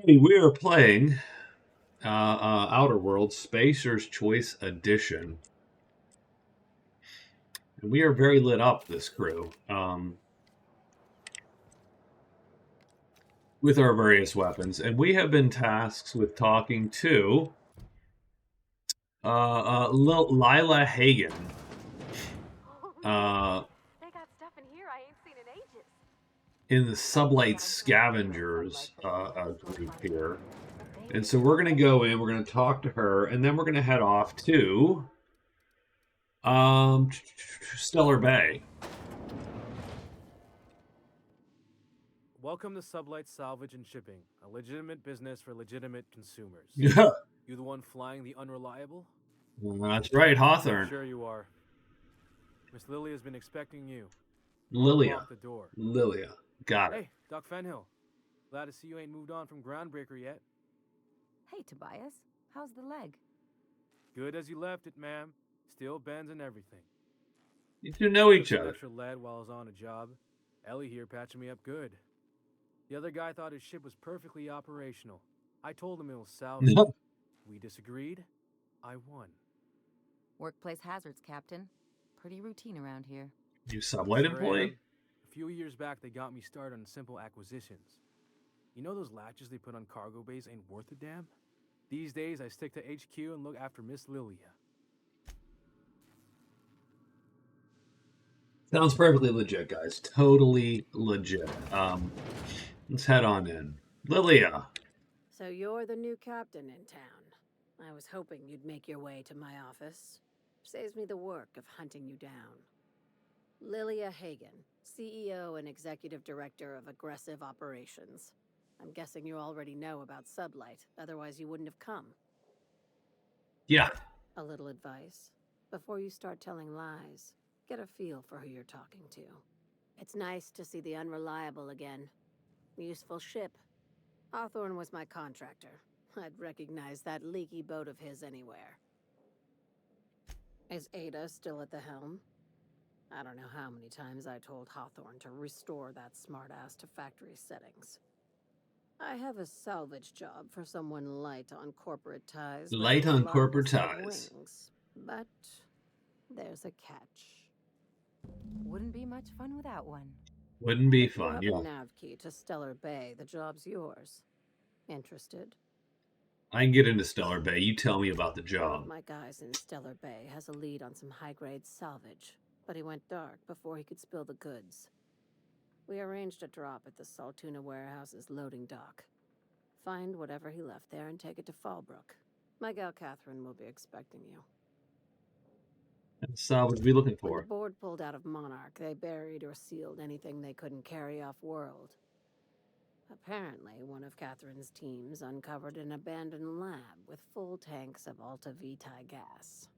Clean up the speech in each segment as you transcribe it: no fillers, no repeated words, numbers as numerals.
Hey, we are playing Outer Worlds Spacer's Choice Edition. And we are very lit up, this crew, with our various weapons. And we have been tasked with talking to Lila Hagen. They got stuff in here I ain't seen in ages. In the Sublight Scavengers group here. And so we're going to go in, we're going to talk to her, and then we're going to head off to Stellar Bay. Welcome to Sublight Salvage and Shipping, a legitimate business for legitimate consumers. Yeah, You the one flying the unreliable? that's right, Hawthorne. Sure you are. Miss Lily has been expecting you. Lilia. Lock the door. Lilia. Got it. Hey, Doc Fenhill. Glad to see you ain't moved on from Groundbreaker yet. Hey, Tobias. How's the leg? Good as you left it, ma'am. Still bends and everything. You two know each Took some other. extra lead while I was on a job. Ellie here patching me up good. The other guy thought his ship was perfectly operational. I told him it was salvage. We disagreed. I won. Workplace hazards, Captain. Pretty routine around here. You Sublight employee? A few years back, they got me started on simple acquisitions. You know those latches they put on cargo bays ain't worth a damn? These days, I stick to HQ and look after Miss Lilia. Sounds perfectly legit, guys. Totally legit. Let's head on in. Lilia. So you're the new captain in town. I was hoping you'd make your way to my office. Saves me the work of hunting you down. Lilia Hagen, CEO and Executive Director of Aggressive Operations. I'm guessing you already know about Sublight, otherwise you wouldn't have come. Yeah. A little advice. Before you start telling lies, get a feel for who you're talking to. It's nice to see the unreliable again. Useful ship. Hawthorne was my contractor. I'd recognize that leaky boat of his anywhere. Is Ada still at the helm? I don't know how many times I told Hawthorne to restore that smartass to factory settings. I have a salvage job for someone light on corporate ties. Light on corporate ties. Wings, but there's a catch. Wouldn't be much fun without one. Wouldn't be If you fun, have yeah. a nav key to Stellar Bay, the job's yours. Interested? I can get into Stellar Bay. You tell me about the One job. of my guys in Stellar Bay has a lead on some high-grade salvage, but he went dark before he could spill the goods. We arranged a drop at the Saltuna warehouse's loading dock. Find whatever he left there and take it to Fallbrook. My gal Catherine will be expecting you. What salvage we looking When for? the board pulled out of Monarch, they buried or sealed anything they couldn't carry off-world. Apparently, one of Catherine's teams uncovered an abandoned lab with full tanks of Alta Vitae gas.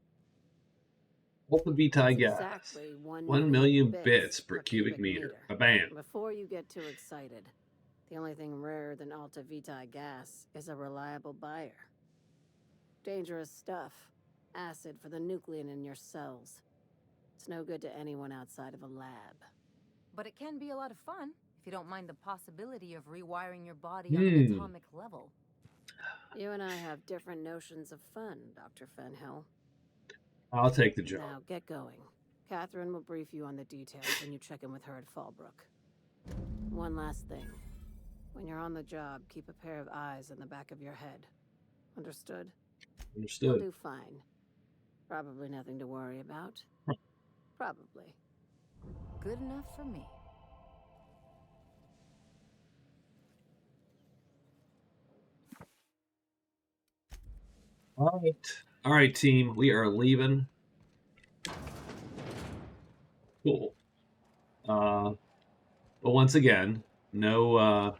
Alpha Vitae It's gas. exactly 1 million bits per cubic meter. Bam. Before you get too excited, the only thing rarer than Alta Vitae gas is a reliable buyer. Dangerous stuff. Acid for the nuclein in your cells. It's no good to anyone outside of a lab. But it can be a lot of fun, if you don't mind the possibility of rewiring your body on an atomic level. You and I have different notions of fun, Dr. Fenhill. I'll take the job. Now, get going. Catherine will brief you on the details when you check in with her at Fallbrook. One last thing. When you're on the job, keep a pair of eyes in the back of your head. Understood? You'll Understood. do fine. Probably nothing to worry about. Probably. Good enough for me. All right, team. We are leaving. Cool. But once again, no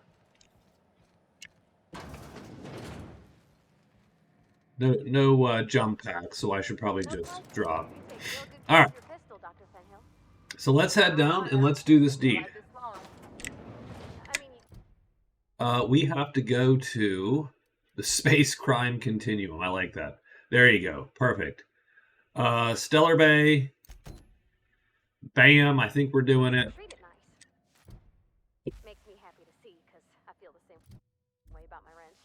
jump pack, so I should probably just drop. All right. So let's head down and let's do this deed. We have to go to the Space Crime Continuum. I like that. There you go. Perfect. Stellar Bay. Bam. I think we're doing it. Makes me happy to see, because I feel the same while you bought my wrench.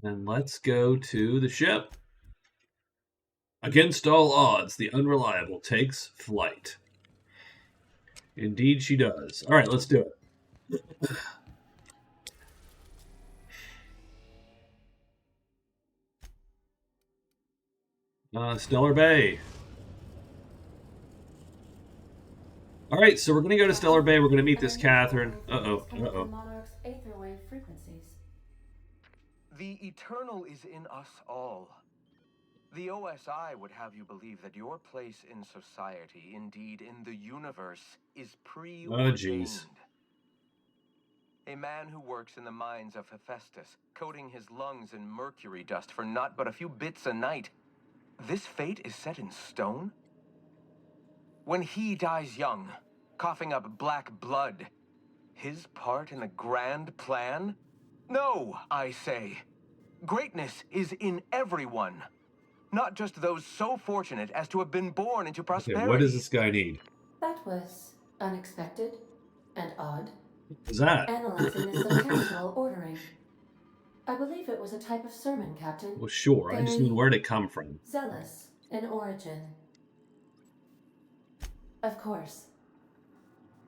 And let's go to the ship. Against all odds, the unreliable takes flight. Indeed she does. All right, let's do it. Stellar Bay. All right, so we're going to go to Stellar Bay. We're going to meet this Catherine. Uh-oh, uh-oh. Monarch's aether wave frequencies. The eternal is in us all. The OSI would have you believe that your place in society, indeed in the universe, is preordained. Oh, jeez. A man who works in the mines of Hephaestus, coating his lungs in mercury dust for not but a few bits a night. This fate is set in stone? When he dies young, coughing up black blood, his part in the grand plan? No, I say. Greatness is in everyone. Not just those so fortunate as to have been born into prosperity. Okay, what does this guy need? That was unexpected and odd. What was that? Analyzing this subtextual ordering. I believe it was a type of sermon, Captain. Well, sure. I just mean, Very where'd it come from? zealous in origin. Of course.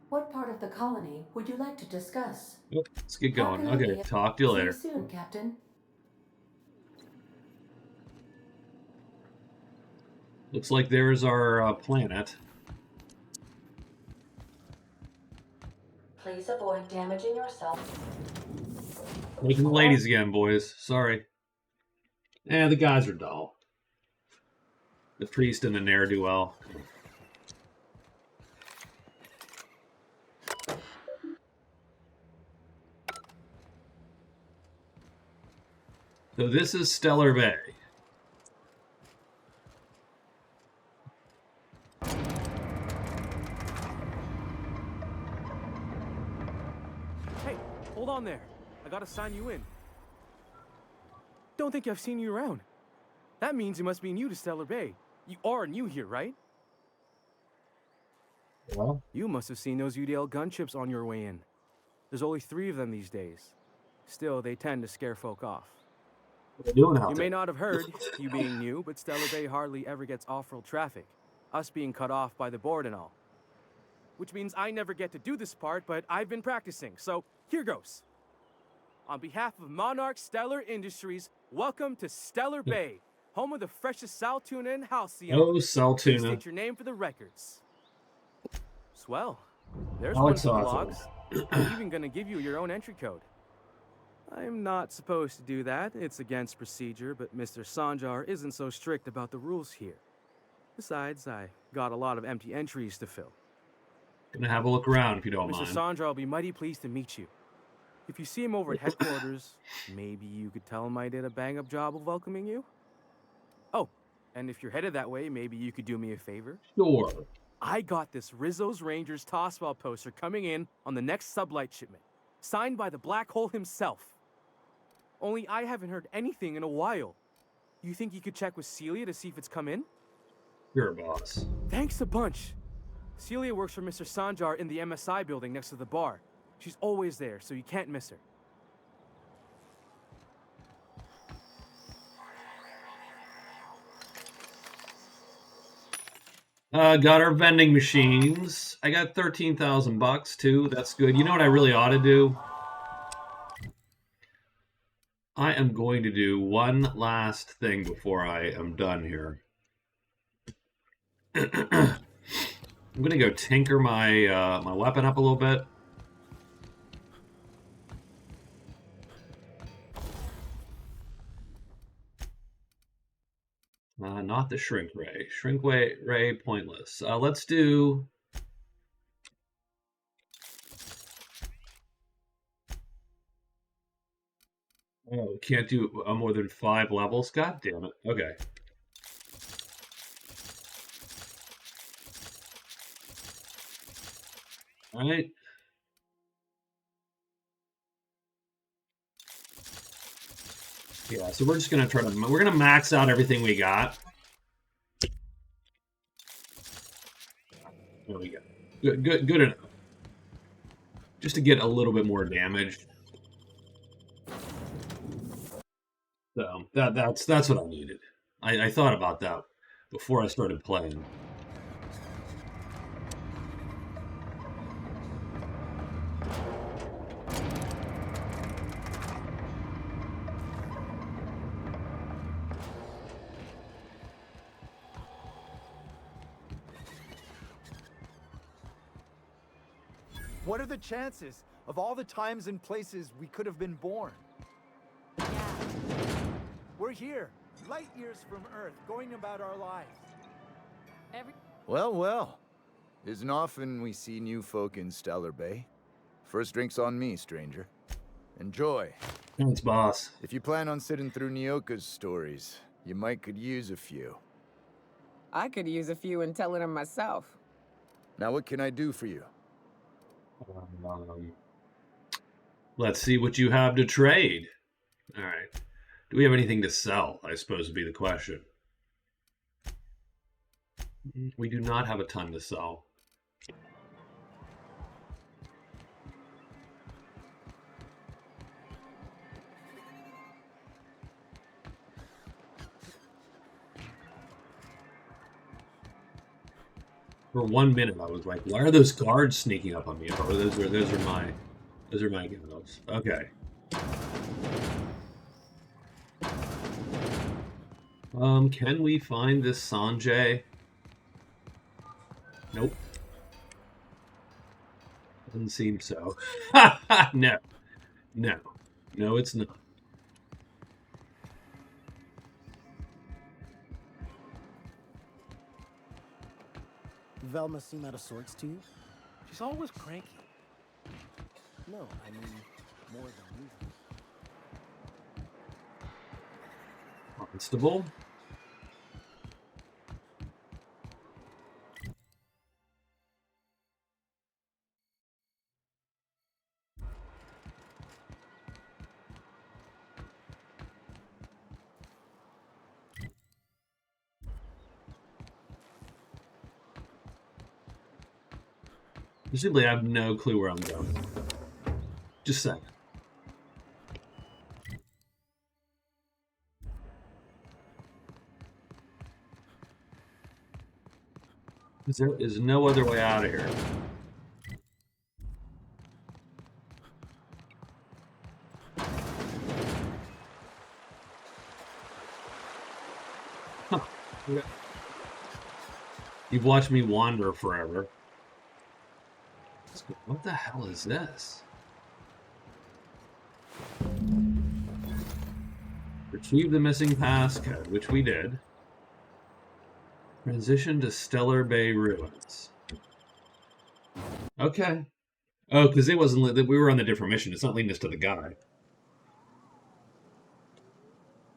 What part of the colony would you like to discuss? Yep, let's get How going. can I Okay, be- talk to you later. See you soon, Captain. Looks like there's our planet. Please avoid damaging yourself. Making the ladies again, boys. Sorry. The guys are dull. The priest and the ne'er-do-well. So this is Stellar Bay. Hey, hold on there. I gotta sign you in. Don't think I've seen you around. That means you must be new to Stellar Bay. You are new here, right? Well, You must have seen those UDL gunships on your way in. There's only 3 of them these days. Still, they tend to scare folk off. what are we doing out You there? may not have heard, you being new, but Stellar Bay hardly ever gets off-road traffic. Us being cut off by the board and all. Which means I never get to do this part, but I've been practicing, so here goes. On behalf of Monarch Stellar Industries, welcome to Stellar Bay, home of the freshest sal tuna in Halcyon. Oh, Please Saltuna. state your name for the records. Swell. There's Alex one for the Hawthorne. logs. I'm even gonna give you your own entry code. I'm not supposed to do that. It's against procedure, but Mr. Sanjar isn't so strict about the rules here. Besides, I got a lot of empty entries to fill. Gonna have a look around if you don't Mr. mind. Sanjar will be mighty pleased to meet you. If you see him over at headquarters, maybe you could tell him I did a bang-up job of welcoming you? Oh, and if you're headed that way, maybe you could do me a favor? Sure. I got this Rizzo's Rangers tossball poster coming in on the next Sublight shipment, signed by the Black Hole himself. Only I haven't heard anything in a while. You think you could check with Celia to see if it's come in? You're a boss. Thanks a bunch. Celia works for Mr. Sanjar in the MSI building next to the bar. She's always there, so you can't miss her. Got our vending machines. I got 13,000 bucks too. That's good. You know what I really ought to do? I am going to do one last thing before I am done here. I'm going to go tinker my my weapon up a little bit. Not the shrink ray. Shrink ray pointless. Let's do. Oh, can't do more than 5 levels. God damn it. Okay. All right. Yeah, so we're just gonna try to max out everything we got. There we go. Good enough. just to get a little bit more damage. So that's what I needed. I thought about that before I started playing. What are the chances of all the times and places we could have been born? Yeah. We're here, light years from Earth, going about our lives. Well, well. Isn't often we see new folk in Stellar Bay. First drink's on me, stranger. Enjoy. Thanks, boss. If you plan on sitting through Nyoka's stories, you might could use a few. I could use a few and telling them myself. Now what can I do for you? Let's see what you have to trade. All right. Do we have anything to sell? I suppose would be the question. We do not have a ton to sell. For 1 minute, I was like, "Why are those guards sneaking up on me?" Oh, those are my guys. Okay. Can we find this Sanjay? Nope. Doesn't seem so. No, it's not. Velma seem out of sorts to you? She's always cranky. No, I mean more than usual. Constable. Presumably, I have no clue where I'm going. Just saying. There is no other way out of here. Huh. Okay. You've watched me wander forever. What the hell is this? Retrieve the missing passcode, which we did. Transition to Stellar Bay Ruins. Okay. Oh, because it wasn't. We were on the different mission. It's not leading us to the guy.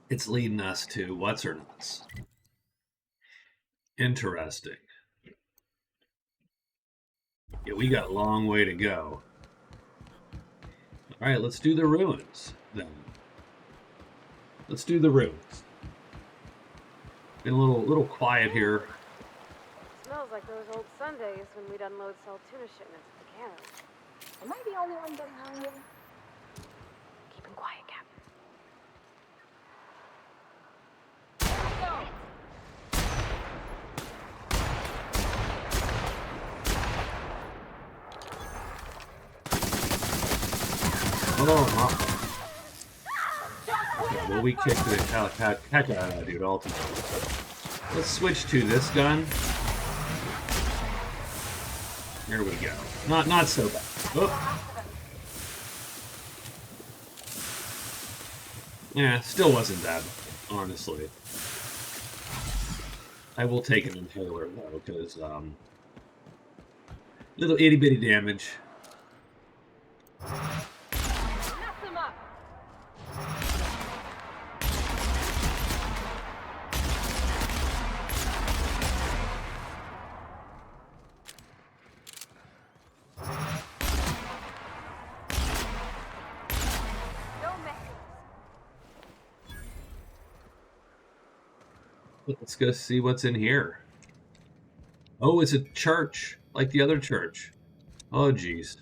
It's leading us to what's her nuts. Interesting. Yeah, we got a long way to go. All right, let's do the ruins then. Let's do the ruins. Been a little quiet here. Smells like those old Sundays when we'd unload sell tuna shipments at the cannery. Am I the only one getting hungry? Keep him quiet, Captain. Oh, yeah, well, we kicked the heck out of that dude ultimately. Let's switch to this gun. Here we go. Not so bad. Oh. Yeah, still wasn't bad, honestly. I will take an inhaler though, because little itty bitty damage. Let's go see what's in here. Oh, it's a church, like the other church. Oh, geez.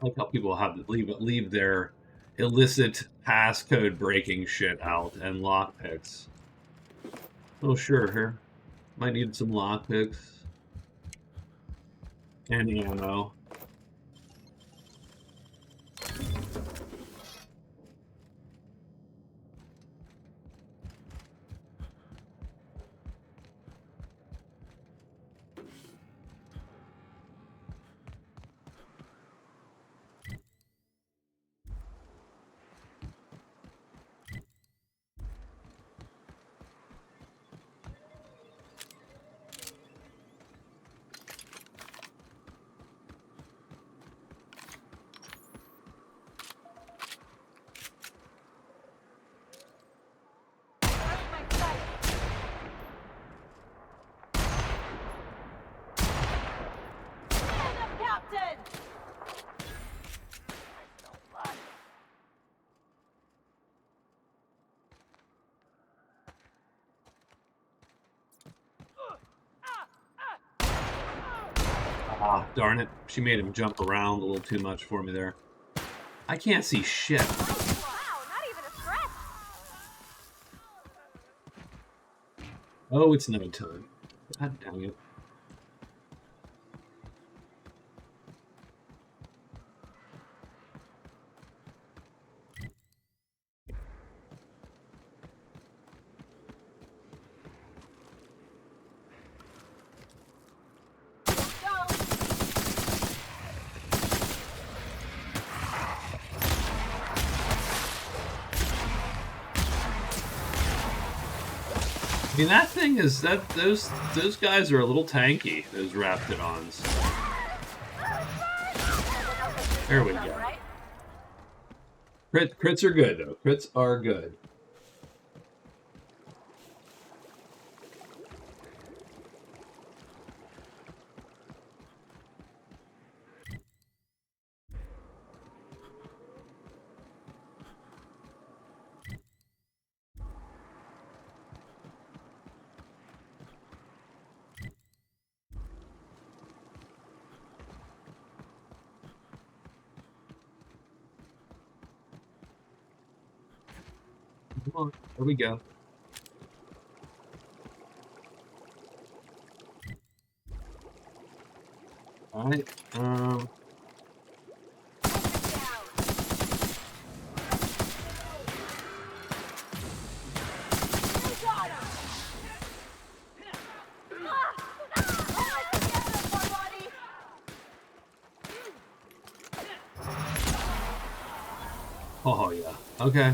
like how people have to leave their illicit passcode breaking shit out and lockpicks. Oh sure, here. Might need some lockpicks. And ammo. Ah, darn it. She made him jump around a little too much for me there. I can't see shit. Wow, not even a threat. Oh, it's no time. God dang it. I mean, that thing is that those guys are a little tanky. Those Raptidons. There we go. Crits are good though. Crits are good. Come on, there we go. All right. Oh yeah. Okay.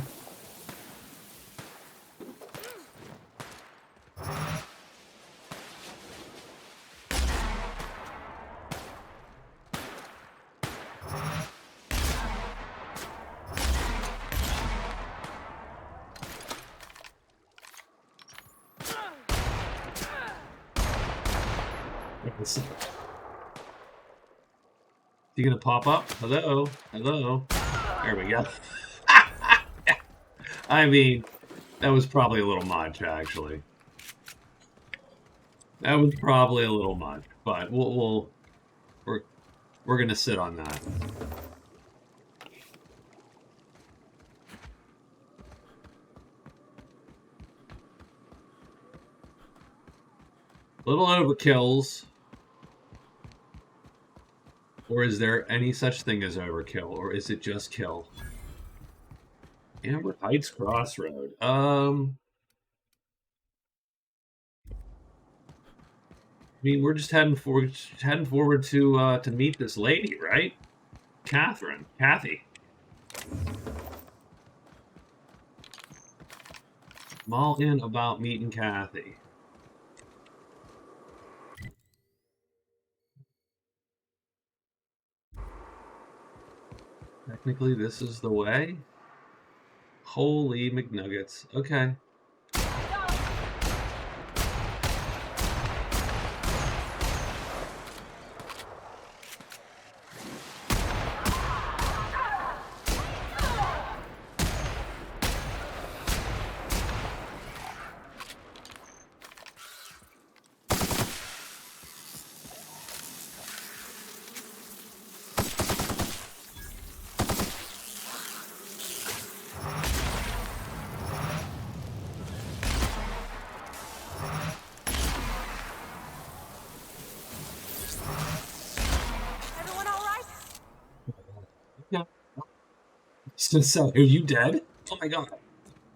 You gonna pop up? Hello? Hello? There we go. I mean, that was probably a little much, actually. That was probably a little much, but we're gonna sit on that. Little overkills. Or is there any such thing as overkill, or is it just kill? Amber Heights Crossroad. I mean, we're just heading forward to meet this lady, right? Kathy. I'm all in about meeting Kathy. Technically, this is the way. Holy McNuggets. Okay. So, are you dead? Oh my god.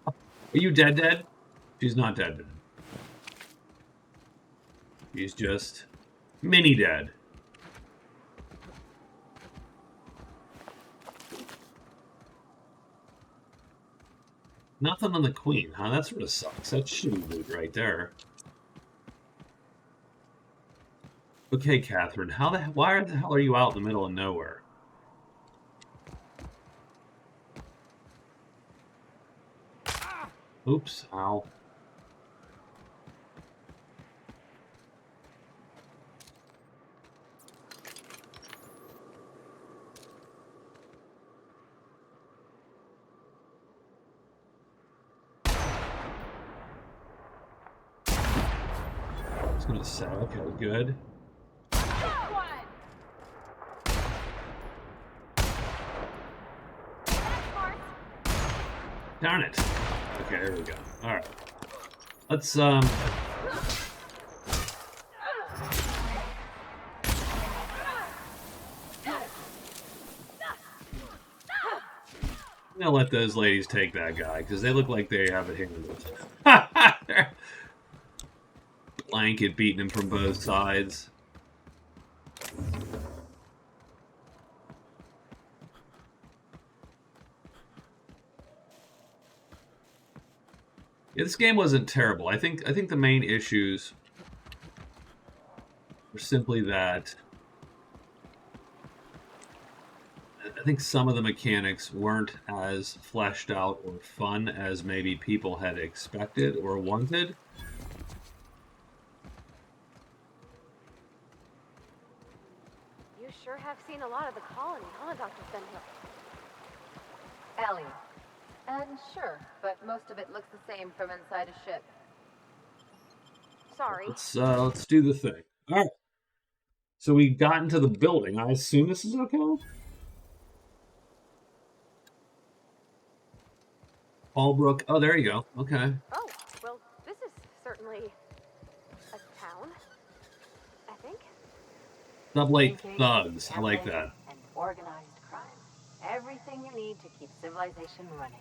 Are you dead? She's not dead. She's just mini dead. Nothing on the queen, huh? That sort of sucks. That's shitty loot right there. Okay, Catherine, why the hell are you out in the middle of nowhere? Oops, ow. I was gonna say, okay, good. Darn it. Okay, there we go. Alright. Let's, I'm gonna let those ladies take that guy, because they look like they have it handled. Blanket beating him from both sides. Yeah, this game wasn't terrible. I think the main issues were simply that I think some of the mechanics weren't as fleshed out or fun as maybe people had expected or wanted. You sure have seen a lot of the colony, huh, Dr. Fenhill? Ellie. And sure, but most of it looks the same from inside a ship. Sorry. Let's do the thing. All right. So we got into the building. I assume this is okay. Albrook. Oh, there you go. Okay. Oh, well, this is certainly a town, I think. Sublight thugs. I like that. And organized crime. Everything you need to keep civilization running.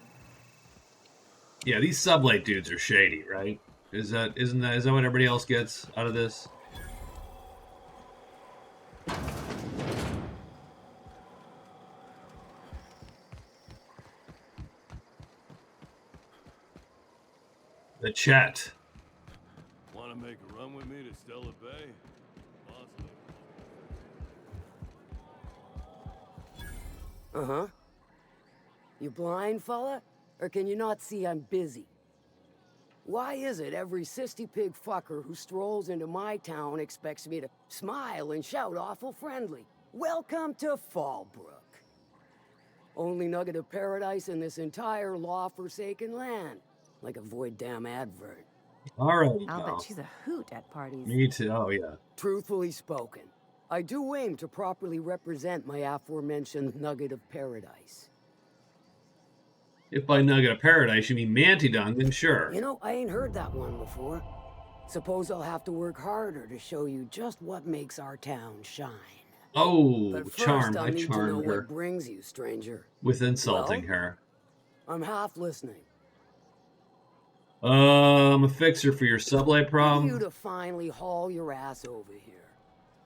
Yeah, these Sublight dudes are shady, right? Is that what everybody else gets out of this? The chat. Want to make a run with me to Stella Bay? Uh-huh. You blind, fella? Or can you not see I'm busy? Why is it every sissy pig fucker who strolls into my town expects me to smile and shout awful friendly? Welcome to Fallbrook. Only nugget of paradise in this entire law-forsaken land. Like a void damn advert. All right. I'll bet she's a hoot at parties. Me too. Oh, yeah. Truthfully spoken, I do aim to properly represent my aforementioned nugget of paradise. If by nugget of paradise you mean Mantidung, then sure. You know, I ain't heard that one before. Suppose I'll have to work harder to show you just what makes our town shine. Oh, but first, charmed. I'll I need to know charmed her. What brings you, stranger? With insulting her. I'm half listening. I'm a fixer for your Sublight problem. For you to finally haul your ass over here.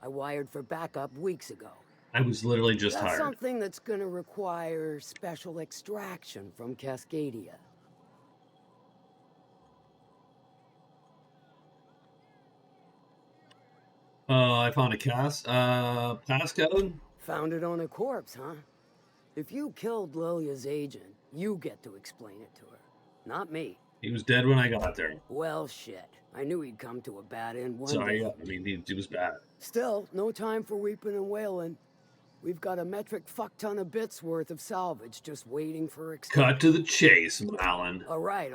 I wired for backup weeks ago. I was literally just That's hired. Something that's gonna require special extraction from Cascadia. I found a passcode. Found it on a corpse, huh? If you killed Lilia's agent, you get to explain it to her, not me. He was dead when I got there. Well, shit. I knew he'd come to a bad end one Sorry, day. yeah, I mean, he was bad. Still, no time for weeping and wailing. We've got a metric fuck-ton of bits worth of salvage just waiting for Cut to the chase, Malin. All right.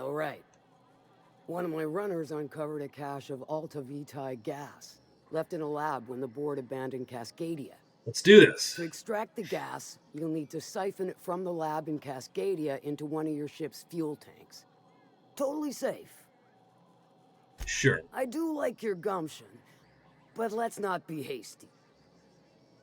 One of my runners uncovered a cache of Alta Vitae gas, left in a lab when the board abandoned Cascadia. Let's do this. To extract the gas, you'll need to siphon it from the lab in Cascadia into one of your ship's fuel tanks. Totally safe. Sure. I do like your gumption, but let's not be hasty.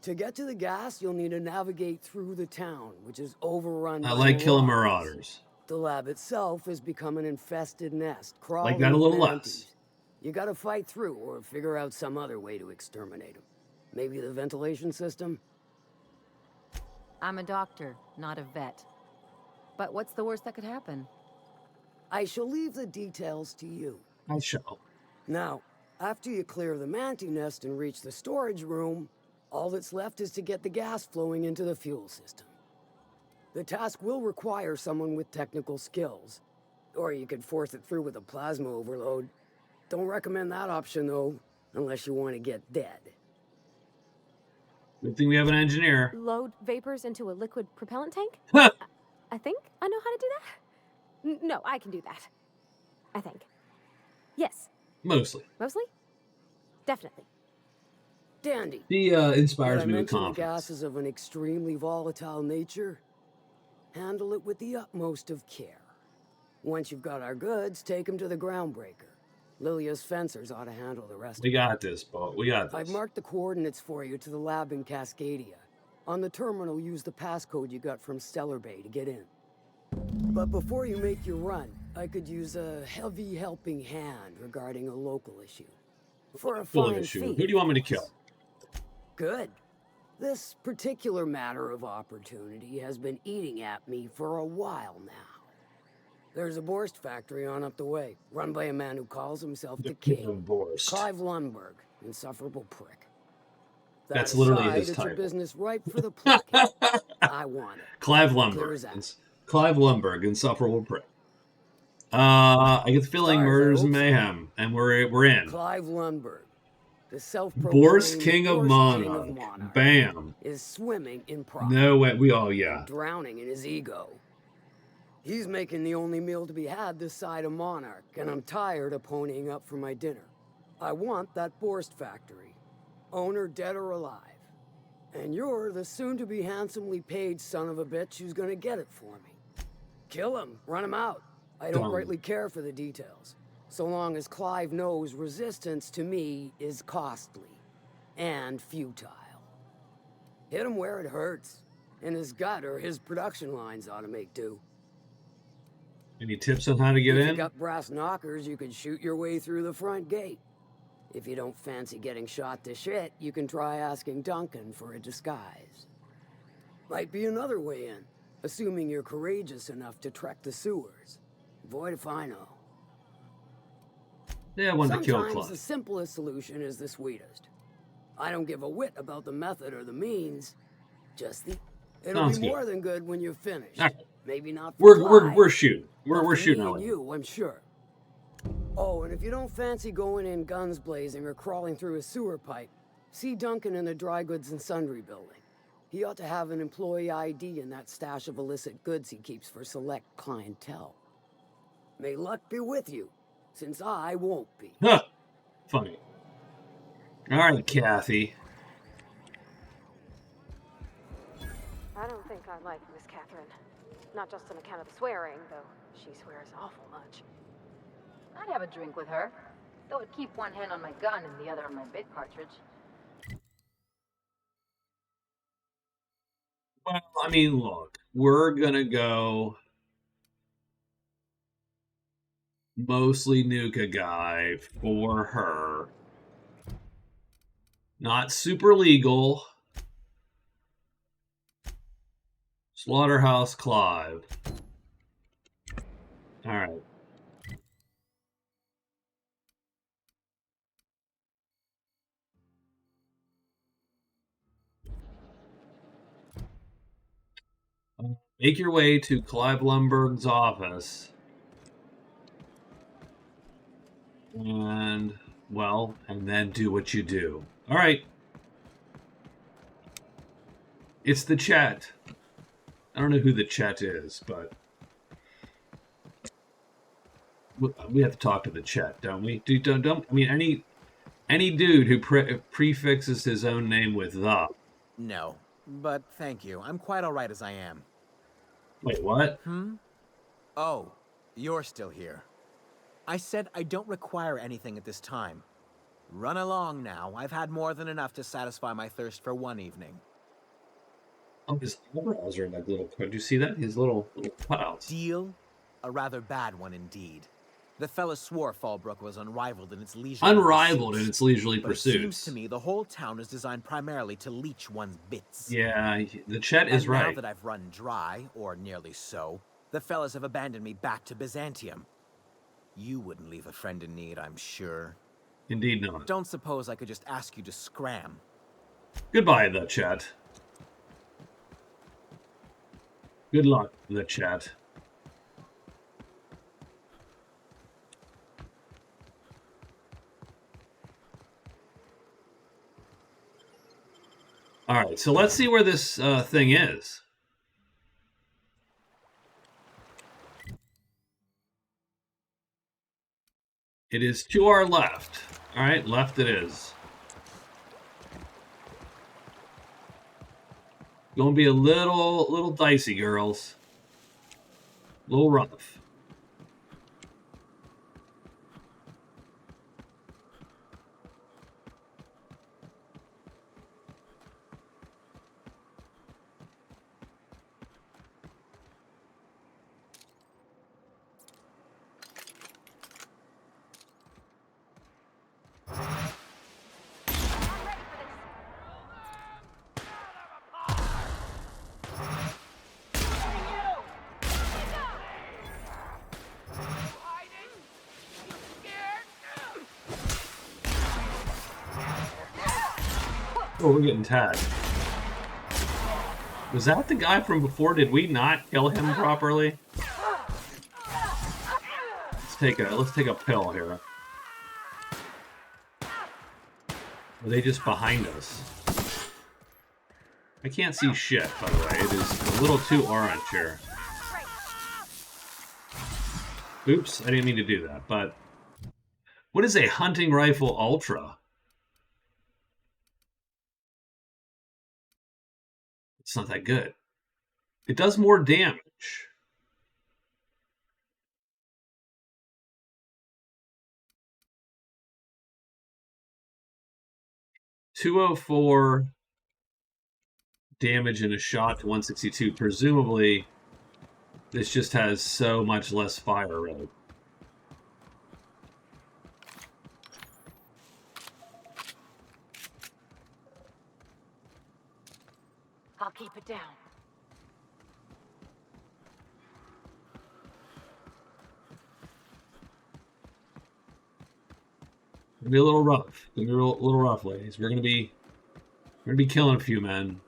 To get to the gas, you'll need to navigate through the town, which is overrun by I like killing marauders. marauders. The lab itself has become an infested nest, Like crawling that a with little manties. less. You gotta fight through or figure out some other way to exterminate them. Maybe the ventilation system? I'm a doctor, not a vet. But what's the worst that could happen? I shall leave the details to you. I shall. Now, after you clear the mantis nest and reach the storage room, all that's left is to get the gas flowing into the fuel system. The task will require someone with technical skills, or you could force it through with a plasma overload. Don't recommend that option, though, unless you want to get dead. Good thing we have an engineer. Load vapors into a liquid propellant tank? Huh. I think I know how to do that. No, I can do that. I think. Yes. Mostly. Mostly? Definitely. Dandy. He inspires Did I me with mention the confidence. gas is of an extremely volatile nature? Handle it with the utmost of care. Once you've got our goods, take them to the groundbreaker. Lilia's fencers ought to handle the rest. We got this, Bo. We got I've this. marked the coordinates for you to the lab in Cascadia. On the terminal, use the passcode you got from Stellar Bay to get in. But before you make your run, I could use a heavy helping hand regarding a local issue. For a Full fine issue. fee, Who do you want me to kill? Good. This particular matter of opportunity has been eating at me for a while now. There's a Borst factory on up the way, run by a man who calls himself the King. Borst. Clive Lundberg, insufferable prick. That's That literally aside, his it's title. a business ripe for the plucking. I want it. Clive Clear Lundberg. as that. Clive Lundberg, insufferable prick. I get the feeling Stars, I murders and hope so. mayhem, and we're in. Clive Lundberg, the Borst King of Borst King Monarch. of Monarch, Bam. is swimming in pride. No way. Yeah. And drowning in his ego. He's making the only meal to be had this side of Monarch, and I'm tired of ponying up for my dinner. I want that Borst factory, owner dead or alive. And you're the soon-to-be handsomely paid son of a bitch who's gonna get it for me. Kill him, run him out. I don't Done. greatly care for the details, so long as Clive knows resistance to me is costly and futile. Hit him where it hurts, and his gut or his production lines ought to make do. Any tips on how to get If you in? got brass knockers, you can shoot your way through the front gate. If you don't fancy getting shot to shit, you can try asking Duncan for a disguise. Might be another way in, assuming you're courageous enough to trek the sewers. Void if I know. Yeah, I wanted to kill Sometimes Clive. the simplest solution is the sweetest. I don't give a whit about the method or the means, just the... It'll Sounds be good. more than good when you're finished. All right. Maybe not for Clive, We're shooting. but We're for shooting me our and way. you, I'm sure. Oh, and if you don't fancy going in guns blazing or crawling through a sewer pipe, see Duncan in the dry goods and sundry building. He ought to have an employee ID in that stash of illicit goods he keeps for select clientele. May luck be with you, since I won't be. Huh. Funny. All right, Kathy. I don't think I like Miss Catherine. Not just on account of the swearing, though she swears awful much. I'd have a drink with her, though I'd keep one hand on my gun and the other on my bit cartridge. Well, I mean, look, we're gonna go mostly nuke a guy for her. Not super legal. Slaughterhouse Clive. All right. Make your way to Clive Lundberg's office. And, well, and then do what you do. All right. It's the Chet. I don't know who the Chet is, but we have to talk to the Chet, don't we? Don't I mean, any dude who prefixes his own name with the. No, but thank you. I'm quite all right as I am. Wait, what? Oh, you're still here. I said I don't require anything at this time. Run along now. I've had more than enough to satisfy my thirst for one evening. Oh, his eyebrows are like little. Did you see that? His little cutouts. Deal? A rather bad one indeed. The fella swore Fallbrook was unrivaled in its leisurely Unrivaled pursuits, in its leisurely but pursuits. It seems to me the whole town is designed primarily to leech one's bits. Yeah, the Chet is right. Now that I've run dry, or nearly so, the fellas have abandoned me back to Byzantium. You wouldn't leave a friend in need, I'm sure. Indeed not. Don't suppose I could just ask you to scram. Goodbye, the Chet. Good luck, the Chet. All right, so let's see where this thing is. It is to our left. All right, left it is. Gonna be a little dicey, girls. A little rough. Oh, we're getting tagged. Was that the guy from before? Did we not kill him properly? Let's take a pill here. Are they just behind us? I can't see shit, by the way. It is a little too orange here. Oops, I didn't mean to do that, but... What is a hunting rifle ultra? It's not that good. It does more damage. .204 damage in a shot to 162. Presumably, this just has so much less fire rate. I'll keep it down. Gonna be a little rough. Gonna be a little rough, ladies. We're gonna be killing a few men.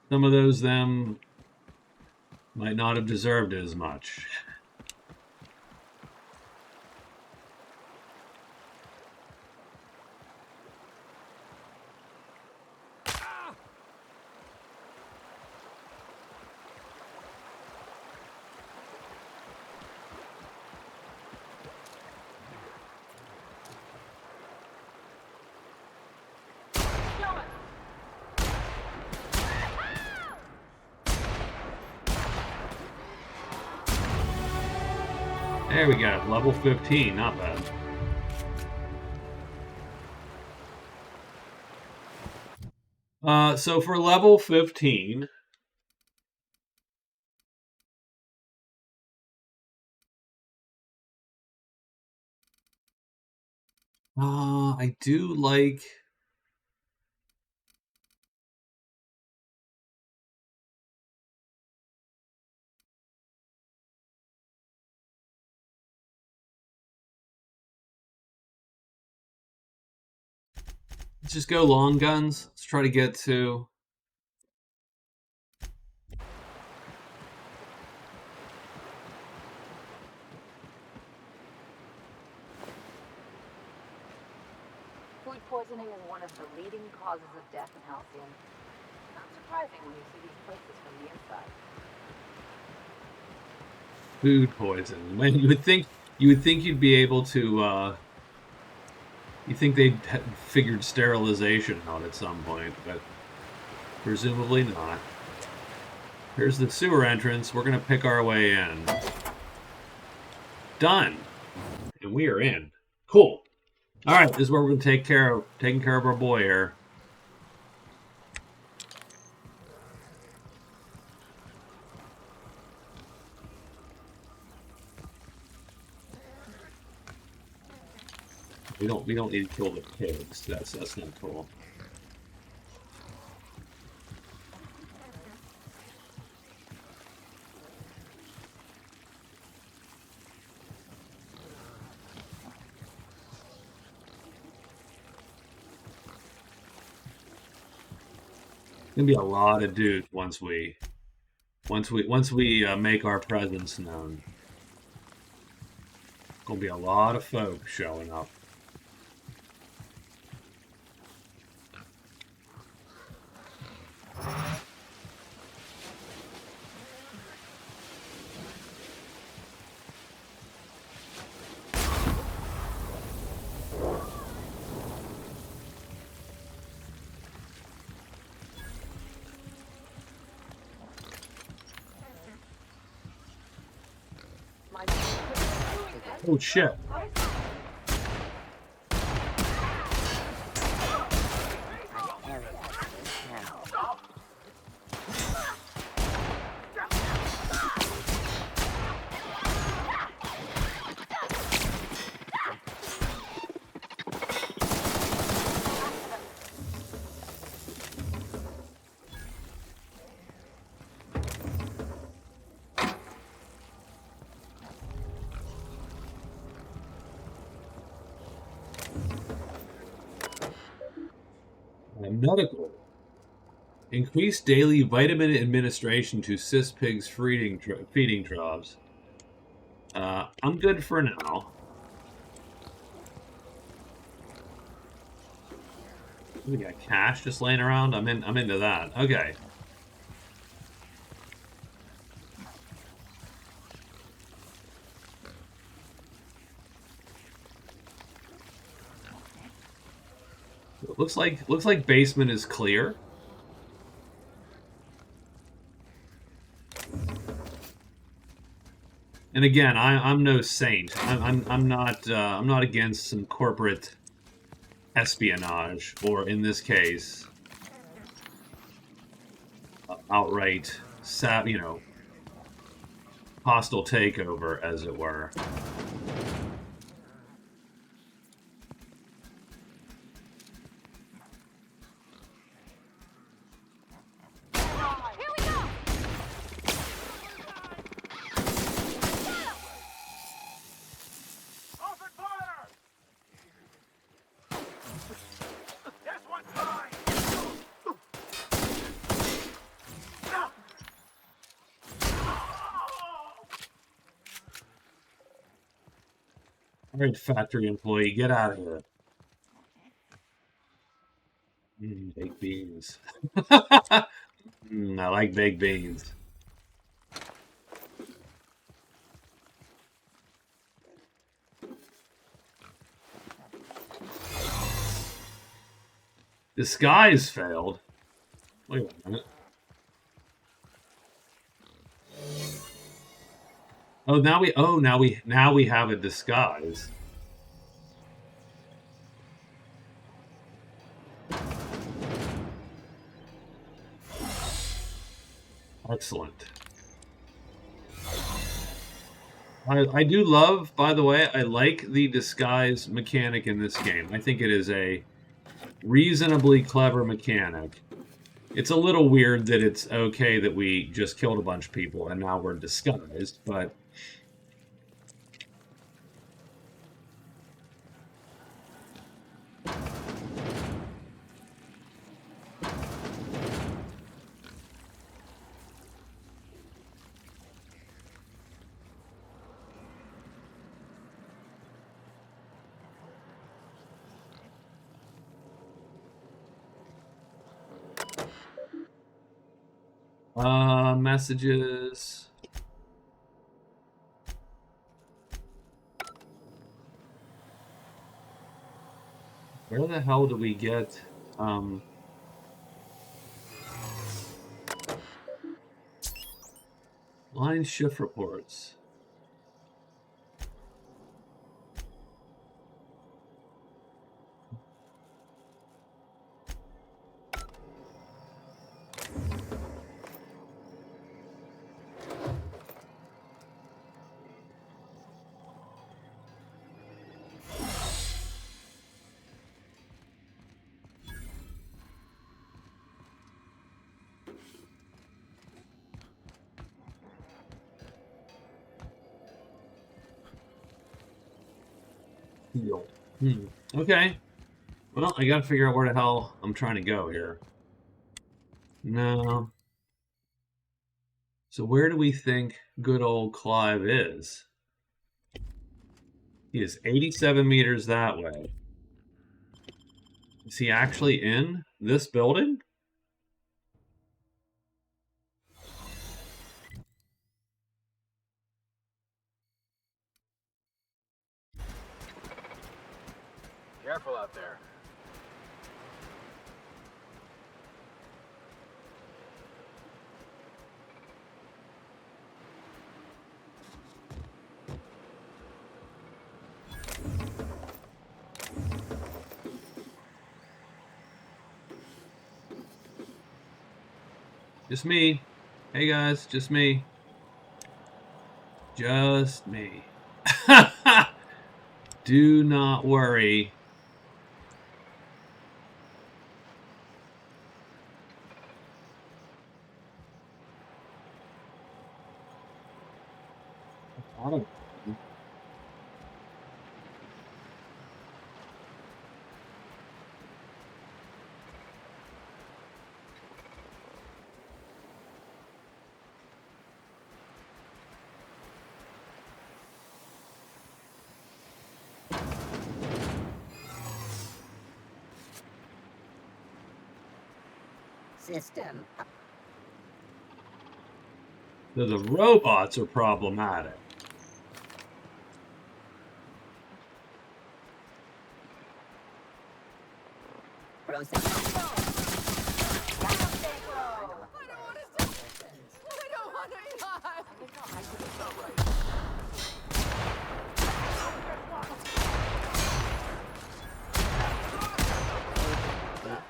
Some of those them might not have deserved it as much. There we go, level 15, not bad. So for level 15, I do like... Let's just go long guns. Let's try to get to... Food poisoning is one of the leading causes of death in Halcyon. Not surprising when you see these places from the inside. Food poisoning. Man, you would think you'd be able to, you think they'd figured sterilization out at some point, but presumably not. Here's the sewer entrance. We're gonna pick our way in. Done. And we are in. Cool. All right, this is where we're going to taking care of our boy here. We don't need to kill the pigs. That's not cool. Gonna be a lot of dudes once we make our presence known. Gonna be a lot of folk showing up. Oh shit. Medical. Increase daily vitamin administration to cis pigs feeding troughs. I'm good for now. We got cash just laying around. I'm into that. Okay. Looks like basement is clear. And again, I'm no saint. I'm not against some corporate espionage, or in this case, outright, hostile takeover, as it were. All right, factory employee, get out of here. Baked beans. I like baked beans. Disguise failed. Wait a minute. Now we have a disguise. Excellent. I do love, by the way, I like the disguise mechanic in this game. I think it is a reasonably clever mechanic. It's a little weird that it's okay that we just killed a bunch of people and now we're disguised, but messages. Where the hell do we get line shift reports? Heal. Okay. Well, I gotta figure out where the hell I'm trying to go here. No. So where do we think good old Clive is? He is 87 meters that way. Is he actually in this building? Careful out there. Just me. Hey guys, just me. Just me. Do not worry. I don't. System. So the robots are problematic.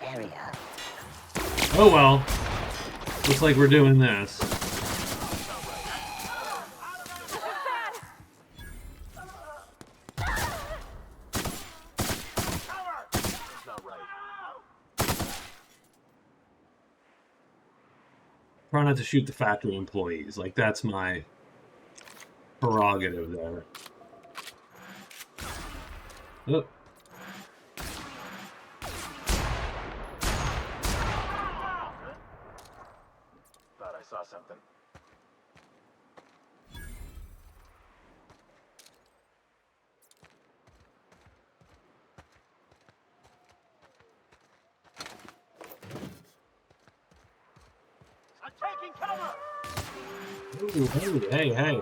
Area. Oh well. Looks like we're doing this. Try not to shoot the factory employees. Like, that's my prerogative there. Oh. Thought I saw something. I'm taking cover! Ooh, hey, hey.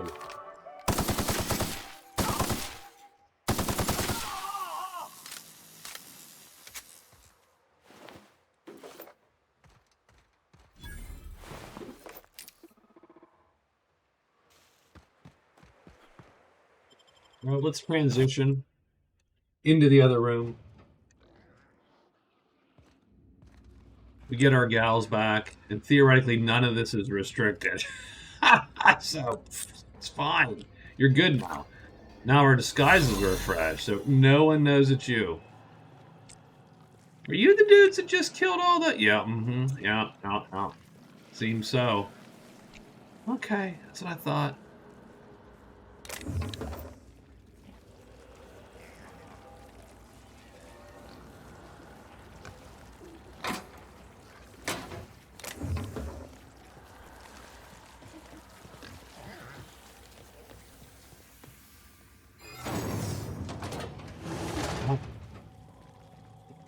Well, let's transition into the other room. We get our gals back, and theoretically none of this is restricted. So, it's fine. You're good now. Now our disguises are fresh, so no one knows it's you. Are you the dudes that just killed all the... Yeah, yeah. Seems so. Okay, that's what I thought.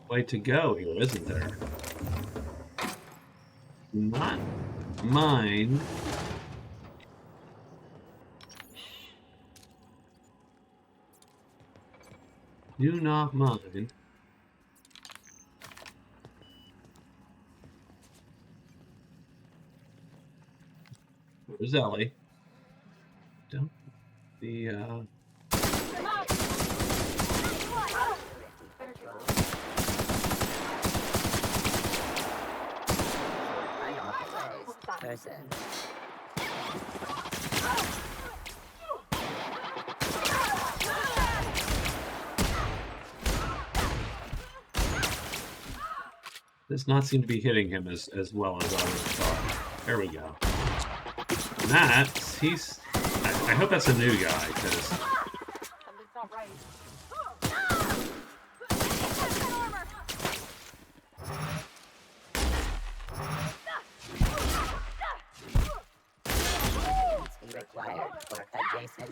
Way to go here, isn't there? Not mind. Do not mind. Where's Ellie? Don't the Person. does not seem to be hitting him as well as I would have thought. There we go. And that's... he's... I hope that's a new guy, because... Something's not right. required for adjacent.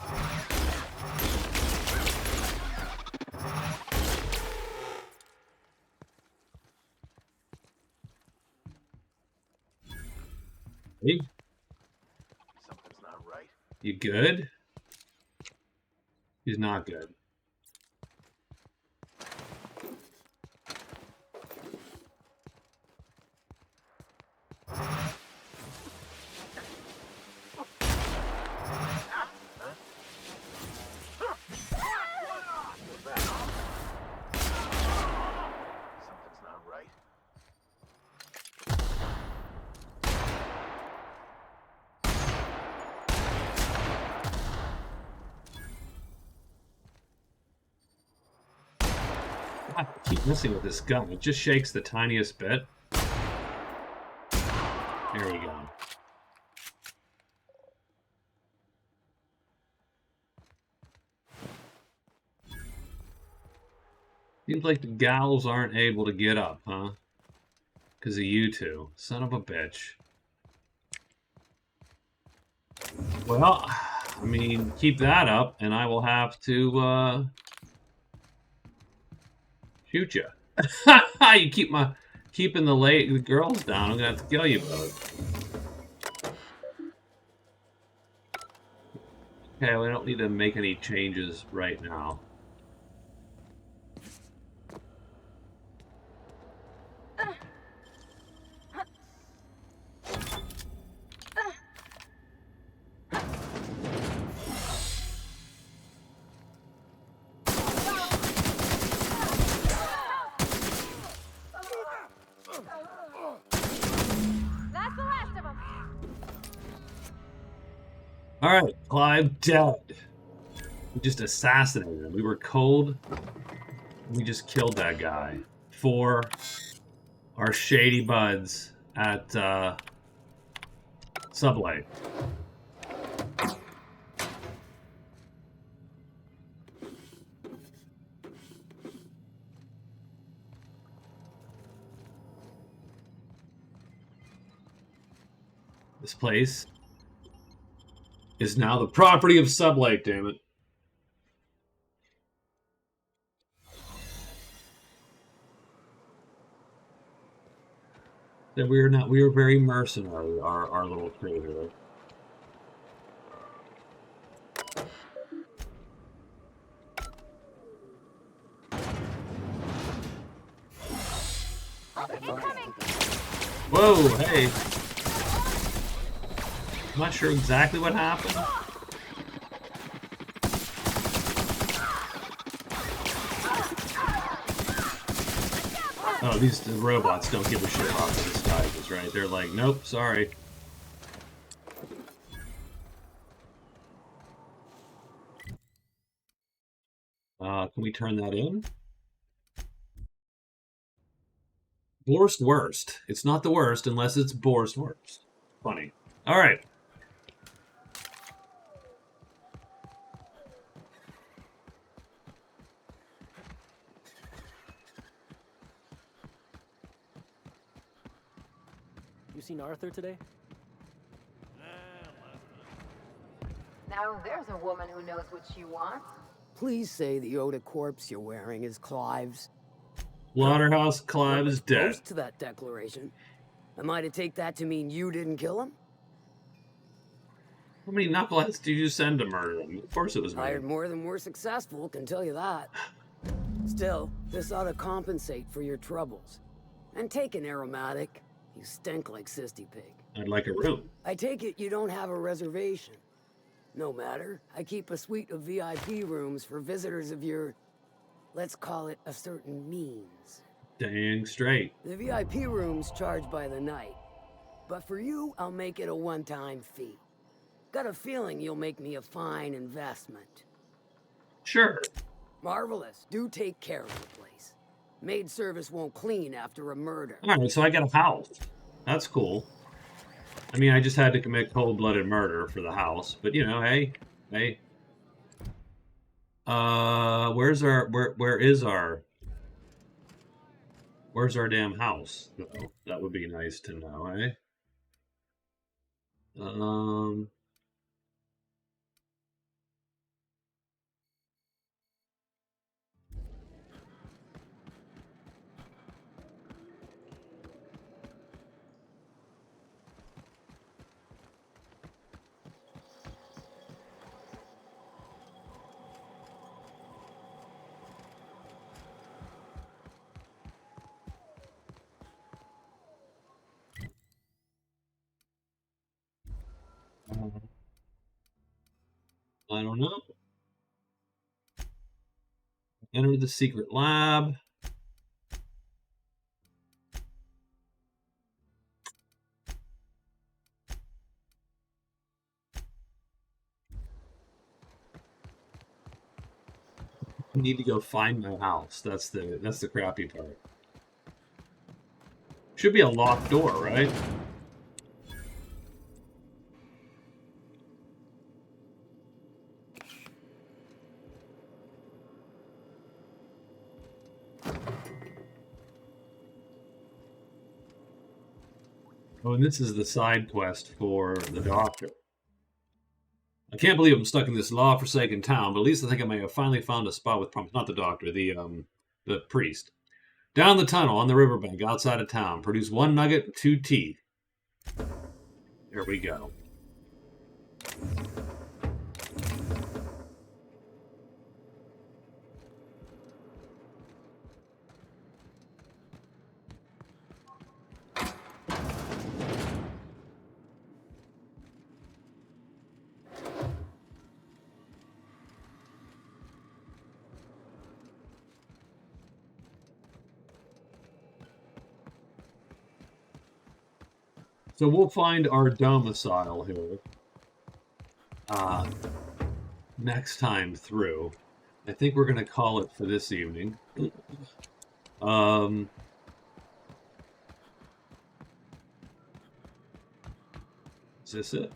Hey, Something's not right. you good? He's not good. Something's not right. I keep messing with this gun. It just shakes the tiniest bit. There we go. Seems like the gals aren't able to get up, huh? Because of you two. Son of a bitch. Well, I mean, keep that up, and I will have to, shoot you. You keeping the girls down. I'm gonna have to kill you both. Okay, we don't need to make any changes right now. That's the last of them. All right, Clive dead. We just assassinated him. We were cold. We just killed that guy for our shady buds at Sublight. This place is now the property of Sublight, damn it. That we are very mercenary, our little creator. Whoa, hey. I'm not sure exactly what happened. Oh, the robots don't give a shit about the disguises, right? They're like, nope, sorry. Can we turn that in? Borst worst. It's not the worst unless it's Borst worst. Funny. All right. You seen Arthur today? Now there's a woman who knows what she wants. Please say the Yoda corpse you're wearing is Clive's. Waterhouse Clive is dead. Close to that declaration. Am I to take that to mean you didn't kill him? How many knuckleheads did you send to murder him? Of course it was me. Hired more than we're successful, can tell you that. Still, this ought to compensate for your troubles. And take an aromatic. You stink like Sisty Pig. I'd like a room. I take it you don't have a reservation. No matter. I keep a suite of VIP rooms for visitors of your, let's call it a certain means. Dang straight. The VIP rooms charge by the night. But for you, I'll make it a one-time fee. Got a feeling you'll make me a fine investment. Sure. Marvelous. Do take care of the place. Maid service won't clean after a murder. All right, so I got a house. That's cool. I mean, I just had to commit cold-blooded murder for the house, but you know, hey. Where's our damn house? That would be nice to know, eh? I don't know. Enter the secret lab. I need to go find my house. That's the crappy part. Should be a locked door, right? Oh, and this is the side quest for the doctor. I can't believe I'm stuck in this law-forsaken town, but at least I think I may have finally found a spot with promise. Not the doctor, the priest. Down the tunnel on the riverbank outside of town. Produce 1 nugget and 2 teeth. There we go. So we'll find our domicile here next time through. I think we're going to call it for this evening. Is this it?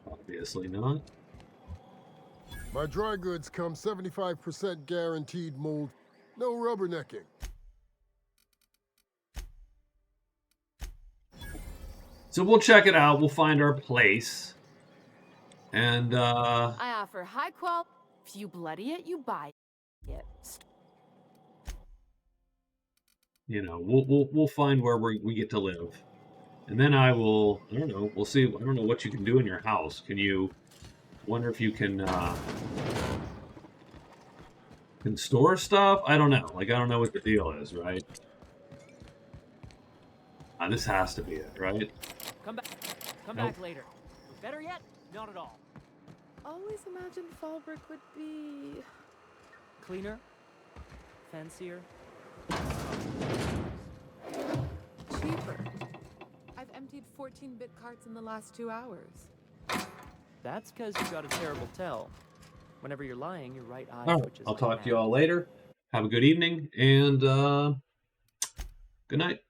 Obviously not. My dry goods come 75% guaranteed mold. No rubbernecking. So we'll check it out. We'll find our place. And, I offer high quality. If you bloody it, you buy it. you know, we'll find where we get to live. And then I don't know, we'll see. I don't know what you can do in your house. Can you, wonder if you can store stuff? I don't know. Like, I don't know what the deal is, right? This has to be it, right? Come back later. Better yet, not at all. Always imagined Fallbrook would be Cleaner, fancier, cheaper. I've emptied 14-bit carts in the last 2 hours. That's because you got a terrible tell. Whenever you're lying, your right eye All right, twitches. I'll talk to you all later. Have a good evening, and good night.